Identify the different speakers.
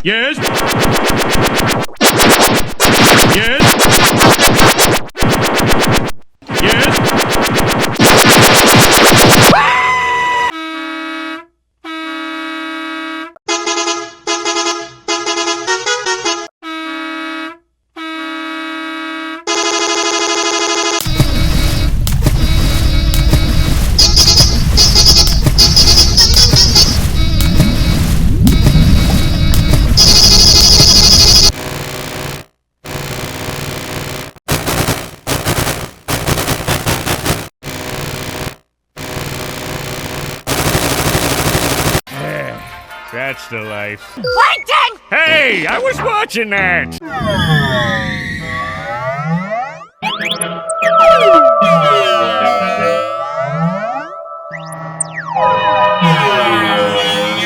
Speaker 1: Yes? Yes? That's the life.
Speaker 2: Plankton!
Speaker 1: Hey, I was watching that!